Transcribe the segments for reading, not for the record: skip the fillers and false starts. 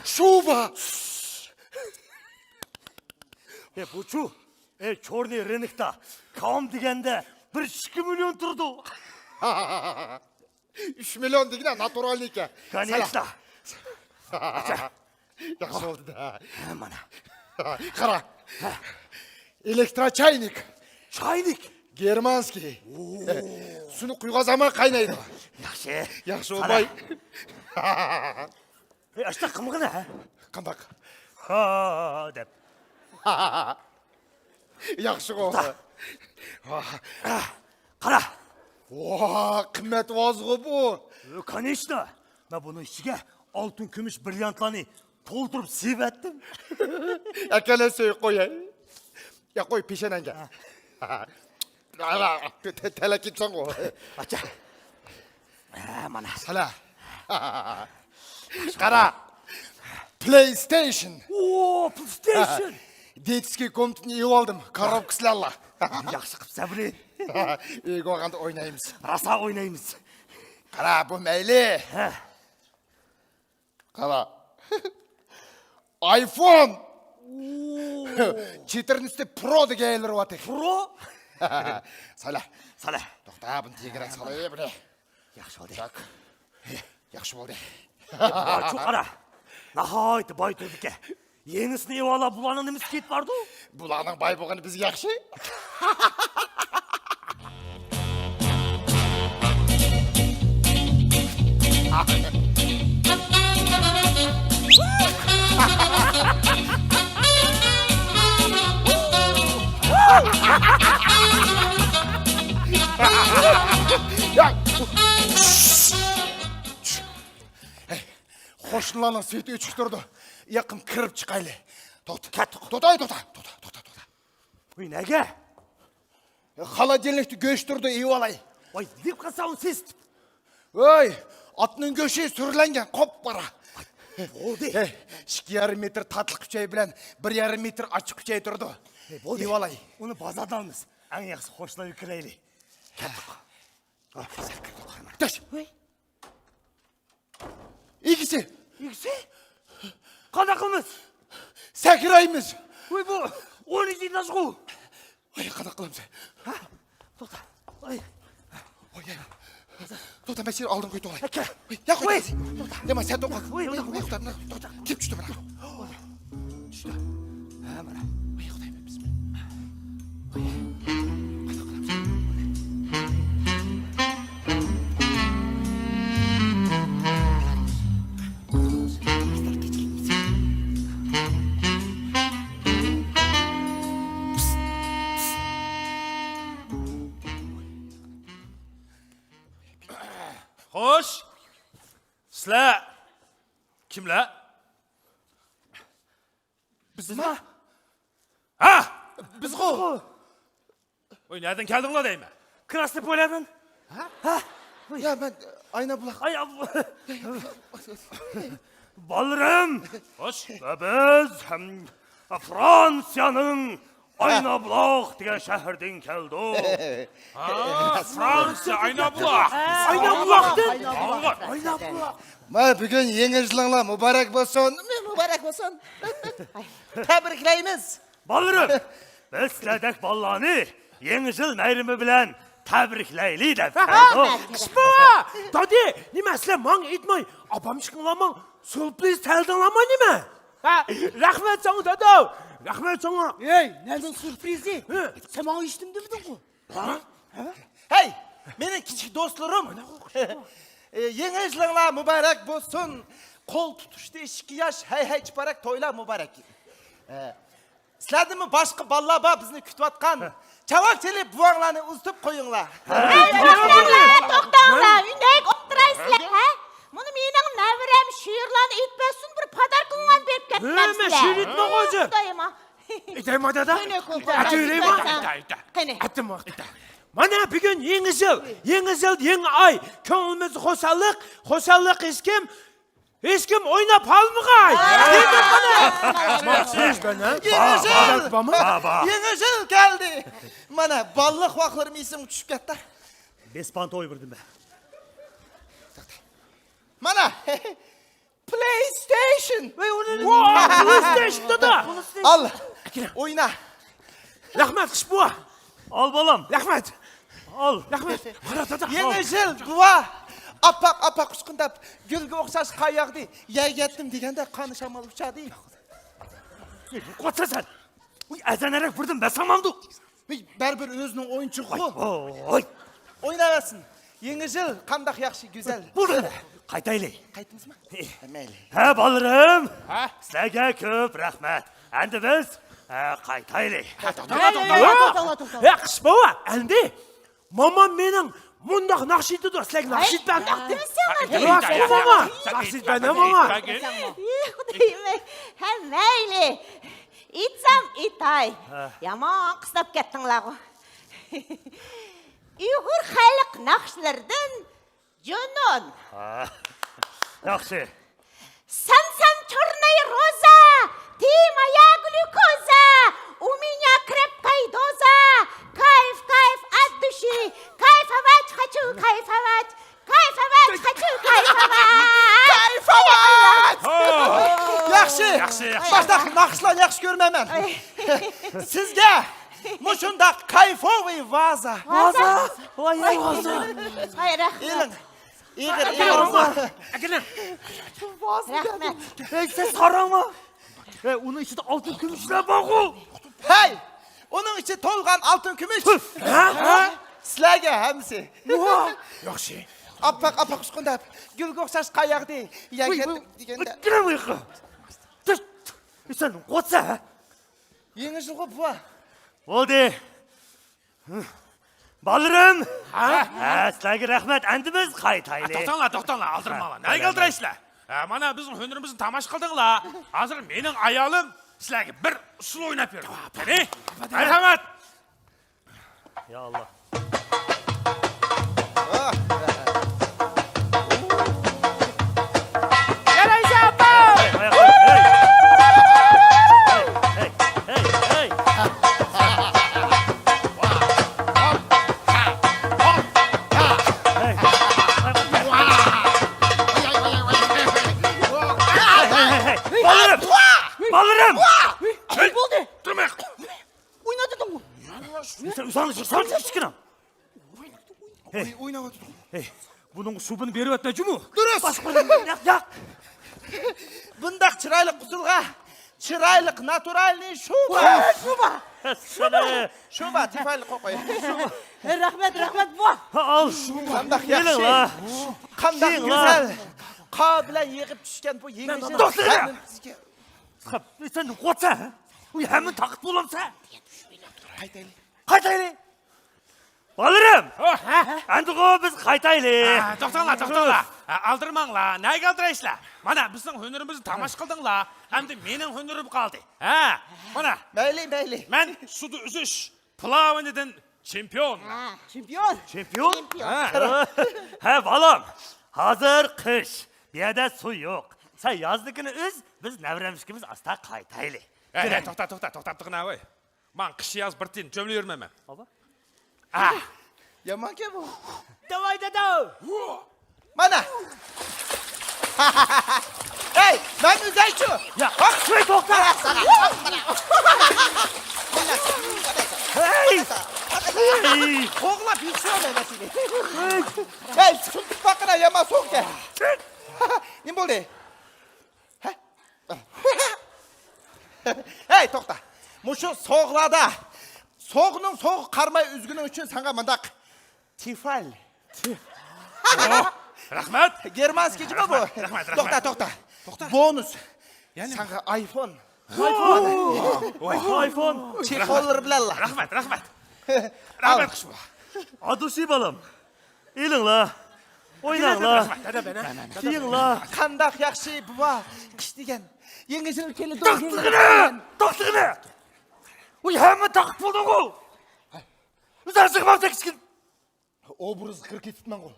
Шуба! Бучу, черный рынокта кам дегенде 1-2 миллион тұрды. 3 миллион деген натуральный екен. Конечно. Жақсы болды да. Мана. Қара. Электрочайник. Чайник. Германский. Суны құйға заман қайнайды. Яқшы. Жақсы болмай. Ашта қымғына, Қандақ. Ха, деп. Жақсы ғой. Қара. Қымет вазғы бұл. Конечно. Мен бұны ішіге алтын күміш бриллиантланы толтырып себеттім. Әкеле сөй қой. Я қой пешенәнге. Тәлі кетсен ғой. Ача. Мана. Сәлі. Қара. PlayStation. О, PlayStation. Детский комнатын еу алдым. Коробкасылы алла. Жақсы қып сәбірі. Ег оғанды ойнаймыз. Раса ойнаймыз. Қара, бұл мәйлі. Қара. iPhone. 14 Pro деген елір өтік. Pro? Сәлі. Сәлі. Тоқта, бұн тегірек салай біле. Яқшы болды. Яқшы болды. Бачу қара. Нахайты бай тұрдыке. Еңісіне ала бұланын еміз кет барды? Бұланың бай болғаны біз яқшы. Қошынланың светі өчік тұрды. Яқын кіріп чықайлы. Тотай. Ой, неге? Холодильникті көш тұрды, еу алай. Ой, деп қасауын сестіп. Ой, атының көші сүрленген, қоп бара. Болды. 2,5 метр татлық күчей білән 1,5 метр açық күчей тұрды. Еу алай. Оны базадамыз. Әң яқсы қошына үкірейлі. Төш. Егісі. Егісі? Қада қылмыз? Сәкіраймыз. Ой, бұл, оны дейін ажғу. Ой, қада қыламыз. Тоқта. Ой. Тоқта, мен сен алдын көйті олай. Әке. Я қой. Нема, сәт оқыл. Ой. Тоқта, кеп күшті мұна. Түшті. Мана. Ой, құдай біз. Hoş. Sizler kimler? Biz mi? Ha? Biz ғой. Oy nereden geldin la deyim? Krasный Polya'dan. Ya ben ayna bulaq. Ay, balırım. Hoş. Biz Fransa'nın Aynabulaq деген şəhərdən gəldi. Ha, Fransa Aynabulaq. Aynabulaqdan. Aynabulaq. Ма бүгін еңі жылыңла мұбарак болсын. Mübarek olsun. Tebrikleyiniz. Balırım. Biz sizlerdek ballarını yeni yıl meyrimi bilen təbrikləyli də gəldi. Spa! Dadi, nima sizlar mang aytmay, opam chiqinlaman, surpriz tayyorlanman nima? Ha, rahmat sana dada. Rahmat sana. Hey, nereden sürprizi? Sen bana içtim demedin mi? Hey, benim küçük dostlarım. Yeni жылыңла mübarek болсын. Kol tutuştu 2 yaş, hey çıparak toyla mübarek. Sizlerden mi başka balla ba bizni kütüp atkan? Çavak çelip buğanlarını uzutup koyunla. Тоқтаңlar, үндейік отырайсызlar, ha? Мұны менің нәвірем шүйірланы итпесін бір падаркыңлан беріп кетмәмсілер. Мен шүйіретме қозы? Құдайыма. Айтайма дада? Көне көкті. Атыйлайма? Қане. Attım vakti. Mana bugün yeni yıl, yeni ay. Könlümüz hoşallık iskim oynap halmıgay. Dedim bana. Maksız bana. Yeni жыл geldi. Mana ballık vaklarım isim uçuşup gitti. 5 panta oy verdim ben. Mana PlayStation. PlayStation'da da. Al. Oyna. Rahmet kış bu. Al balam. Rahmet. Al. Rahmet. Arada da. Yeni yıl buva. Apak uçkundap gülge okşaş kayağı yay ettim degende kanışamal uçadı. Qotsa sen. Uy, əzənərək vurdum, ben samandı. Berber özünün oyuncuğu. Oy. Oynayasın. Yeni yıl kandak yakşı güzel. Burada. Qaytaylı. Kayıttınız mı? Meyli. Hə, balırım. Ha? Sizlərə köp rəhmət. Əndi biz qaytaylı. Kış bu. Endi. Mamam benim mundak nakşidi dur. Sen nakşid ben. Nasıl mama? Nakşid ben ne mama? Xudayım, hem meyli. İtsem itay. Yaman kısnap kettinler. Uyghur xalq nakşlardan Cunun. Yaxşı. Сансан черная роза, ты моя глюкоза, у меня крепкая доза, кайф, кайф от души, кайфовать хочу, кайфовать, кайфовать хочу, кайфовать. Yakşı. Yaxşı. Başta nakışlan yakşı görmemem. Sizge muşunda kayfovi vaza. Ваза? Vay vaza. Ay rahmet, İlin. İlin. Akıllı. rahmet. Hey sen sarama. Hey onun içinde altın gümüşler bak o. Hey. Onun içi tolgan altın gümüş. Ha? Sizlerge hemsi. Yaxşı. Apak uçkundap gülge okşaş kayağı yay ettim degende. Gire bu yıkı. Dur. Sen qotsa ha? Yeni yıl buva. Oldu. Balırım. Sizlərə rəhmət. Əndi biz qaytaylı. Тоқтаңlar, алдырмаңlar. Nə qaldırasызlar? Mana біздің өнерімізді тамаш қылдыңlar. Hazır менің аялым sizlərге бір ұсыл ойнап берді. Қане? Merhamet. Ya Allah. Hey, hey. Balırım. Balırım. Ne oldu? Durmayın. Oynadın mı? Sen uzanışır çıkına. Oynamadı. Hey, bunun şubunu berip etmeci mi? Duruz. Yak. Bundak çıraylık kusulga. Çıraylık naturalni şuba. Sana. Şuba tifaylı kokoy. Rahmet bu. Al. Kandak Gelin yakşı. la. Kandak Yiyin la. güzel. Ka bilen yığıp düşken bu yeni yıl. Dostum ya. Sen qotsa ha? Uy, hemen takıt bulamsa. Qaytaylı. Balırım. Әнді ғой біз қайтайлы. Тоқтаңlar. Алдырмаңlar. Nə qaldırasızlar? Mana біздің өнерімізді тамаш қылдыңlar. Әмді менің өнерім қалды. Mana Meyli. mən suda üzüş плаваниеден чемпион. Şampiyon. Çempiyon? He balam. Hazır kış. Bir yerde su yok. Sen yazdıkını üz, biz nevremişkimiz asla kaytaylı. Тоқтап тұғына ой. Ман қыш яз бір тен жөмле өрмемен. Yaman ki bu. Davay dada. Mana. Hey, ben Üzeyçu. Ya bak şurayı tokta. Hey! Hey! Oğla bir şey olmasın. Hey, sıkıntı bakına yama sok gel. Ne oldu? Hey, tokta. Muşu soğlada. Soğunun soğuk karmayı üzgünün için sana mandak. Tifal. Рахмет. Germanski mi bu? Rahmet. Tokta. Bonus. Sana iPhone. iPhone. Çikolları bilallah. Рахмет. Рахмет қыш бұл. Aduşi balam. İlin la. Oynan la. Kiyin la. Kandak yakşı baba. Kış degen. Yengecin ülkeli Taktığını. Uy, hemen takıt buldun o. Sen sıkmam tekiskin. O burası 40 tutman o.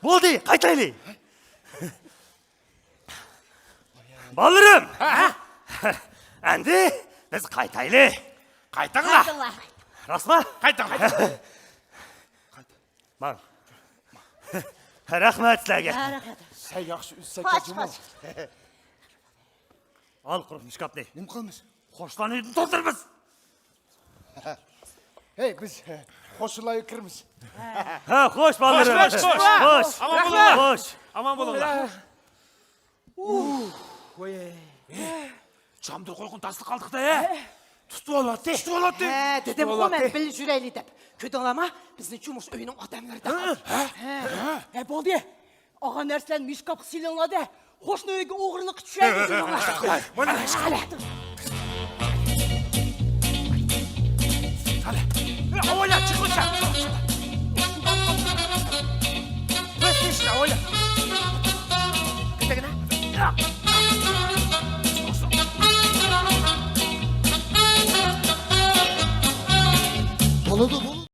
Oldu, kaytaylı. Balırım. Endi biz kaytaylı. Қайтыңlar. Rasma? Қайтың. Bak. Rahmat sizlarga. Rahmat. Sen yaxshi üstsek Qoch, Cumhur. qoch. Al quruq mishkapni. Nim qilamiz? Xo'shlanib to'ldirmiz. Hey biz qo'shilay kirmiz. Ha, xo'sh bolalar. Xo'sh, xo'sh. Xo'sh. Aman bo'linglar. Xo'sh. Aman bo'linglar. Voy. Çamdır qo'yqin tasdiq qildik-da, e. Tutib olyapti. Tutib olyapti. Ha, dedim o men bil jüreyli dep. Kötü olama bizni Cumuş öyünün adamları da. He boldi. Ağa nerslen mişkap silinladı. Hoşna öyge oğurluk düşeydi diyorlar. Mana Hale. Ola çıkmışa. Bas işle ola. Gidegine. Anladın mı?